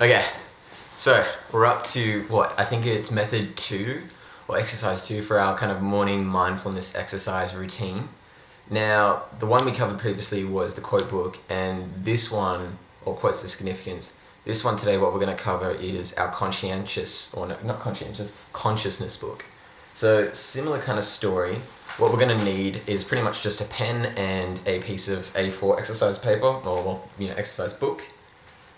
Okay, so we're up to what? I think it's method 2 or exercise 2 for our kind of morning mindfulness exercise routine. Now, the one we covered previously was the quote book, and this one, or quotes the significance, this one today, what we're going to cover is our conscientious, or no, not conscientious, consciousness book. So, similar kind of story. What we're going to need is pretty much just a pen and a piece of A4 exercise paper, or, exercise book.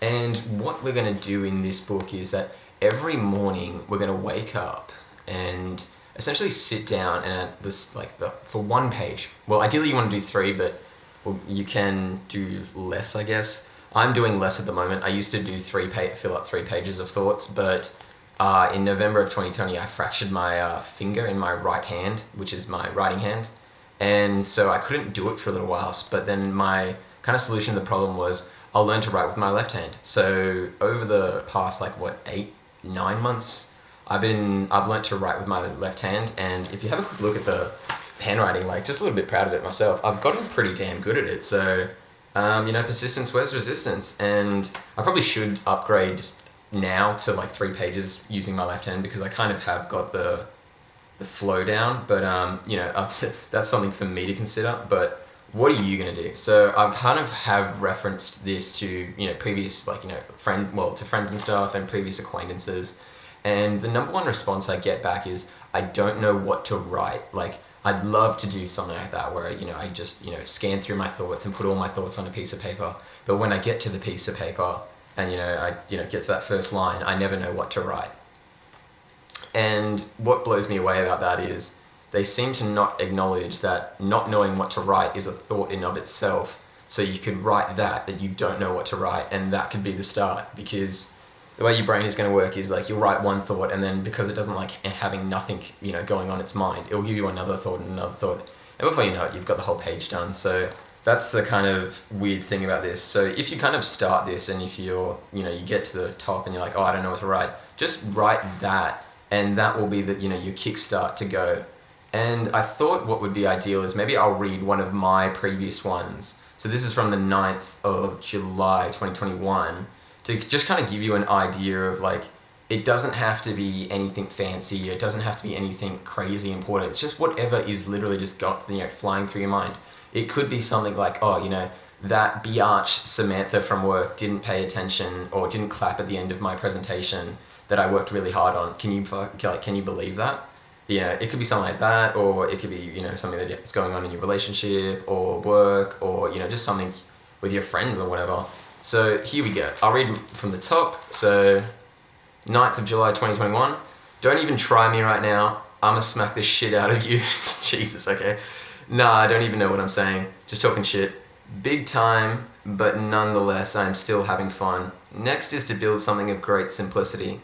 And what we're going to do in this book is that every morning we're going to wake up and essentially sit down and at this for one page. Well, ideally you want to do 3, but you can do less, I guess. I'm doing less at the moment. I used to do fill up 3 pages of thoughts, but in November of 2020 I fractured my finger in my right hand, which is my writing hand, and so I couldn't do it for a little while. But then my kind of solution to the problem was I'll learn to write with my left hand. So over the past 8-9 months, I've learnt to write with my left hand, and if you have a quick look at the handwriting, just a little bit proud of it myself, I've gotten pretty damn good at it. So, persistence wears resistance, and I probably should upgrade now to 3 pages using my left hand because I kind of have got the flow down, but that's something for me to consider. But what are you going to do? So I kind of have referenced this to, previous, friends, to friends and stuff and previous acquaintances. And the number one response I get back is, I don't know what to write. I'd love to do something like that where, I just, scan through my thoughts and put all my thoughts on a piece of paper. But when I get to the piece of paper and, I get to that first line, I never know what to write. And what blows me away about that is, they seem to not acknowledge that not knowing what to write is a thought in of itself. So you could write that you don't know what to write, and that could be the start, because the way your brain is going to work is you'll write one thought, and then because it doesn't like having nothing, going on its mind, it'll give you another thought and another thought. And before you know it, you've got the whole page done. So that's the kind of weird thing about this. So if you kind of start this and if you're, you get to the top and you're like, oh, I don't know what to write, just write that, and that will be your kickstart to go. And I thought what would be ideal is maybe I'll read one of my previous ones. So this is from the 9th of July 2021, to just kind of give you an idea of it doesn't have to be anything fancy, it doesn't have to be anything crazy important. It's just whatever is literally just got flying through your mind. It could be something like, oh, that biatch Samantha from work didn't pay attention or didn't clap at the end of my presentation that I worked really hard on. Can you believe that? It could be something like that, or it could be, something that's going on in your relationship or work, or, just something with your friends or whatever. So here we go. I'll read from the top. So 9th of July 2021. Don't even try me right now. I'm gonna smack the shit out of you. Jesus, okay. Nah, I don't even know what I'm saying. Just talking shit. Big time, but nonetheless, I'm still having fun. Next is to build something of great simplicity.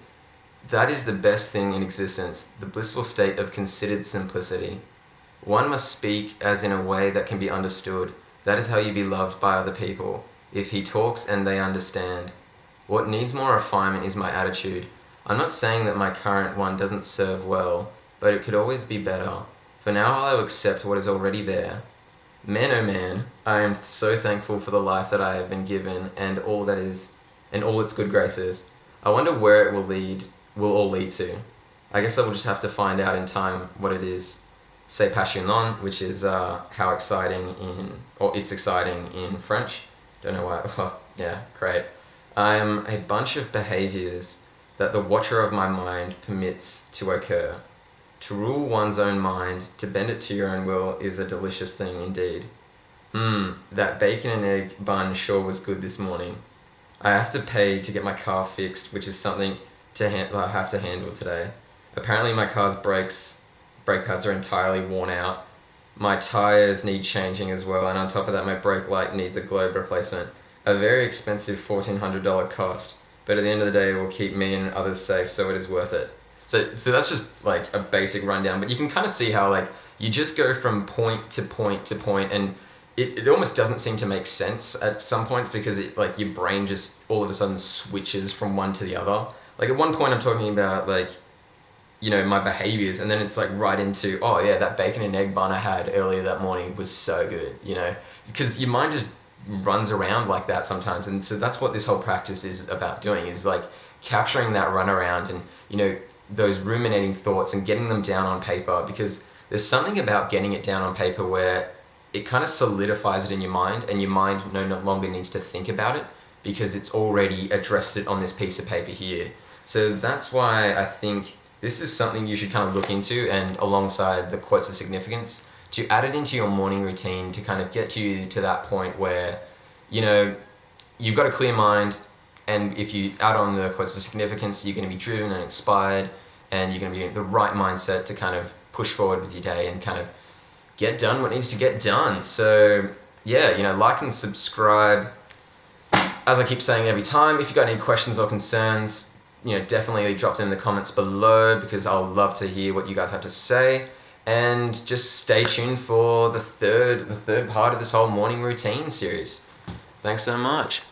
That is the best thing in existence, the blissful state of considered simplicity. One must speak as in a way that can be understood. That is how you be loved by other people, if he talks and they understand. What needs more refinement is my attitude. I'm not saying that my current one doesn't serve well, but it could always be better. For now I will accept what is already there. Man, oh man, I am so thankful for the life that I have been given and all its good graces. I wonder where it will all lead to. I guess I will just have to find out in time what it is. C'est passionnant, which is it's exciting in French. Don't know why. Well, yeah, great. I am a bunch of behaviors that the watcher of my mind permits to occur. To rule one's own mind, to bend it to your own will, is a delicious thing indeed. That bacon and egg bun sure was good this morning. I have to pay to get my car fixed, which is something I have to handle today. Apparently my car's brake pads are entirely worn out. My tires need changing as well, and on top of that my brake light needs a globe replacement. A very expensive $1,400 cost, but at the end of the day it will keep me and others safe, so it is worth it. So that's just a basic rundown, but you can kind of see how you just go from point to point to point, and it almost doesn't seem to make sense at some points because your brain just all of a sudden switches from one to the other. At one point I'm talking about my behaviors, and then it's right into, oh yeah, that bacon and egg bun I had earlier that morning was so good, because your mind just runs around like that sometimes. And so that's what this whole practice is about doing, is like capturing that run around and, you know, those ruminating thoughts and getting them down on paper, because there's something about getting it down on paper where it kind of solidifies it in your mind, and your mind no longer needs to think about it because it's already addressed it on this piece of paper here. So that's why I think this is something you should kind of look into, and alongside the quotes of significance, to add it into your morning routine to kind of get you to that point where, you know, you've got a clear mind, and if you add on the quotes of significance, you're going to be driven and inspired, and you're going to be in the right mindset to kind of push forward with your day and kind of get done what needs to get done. So yeah, you know, like and subscribe. As I keep saying every time, if you've got any questions or concerns, you know, definitely drop them in the comments below, because I'll love to hear what you guys have to say. And just stay tuned for the third part of this whole morning routine series. Thanks so much.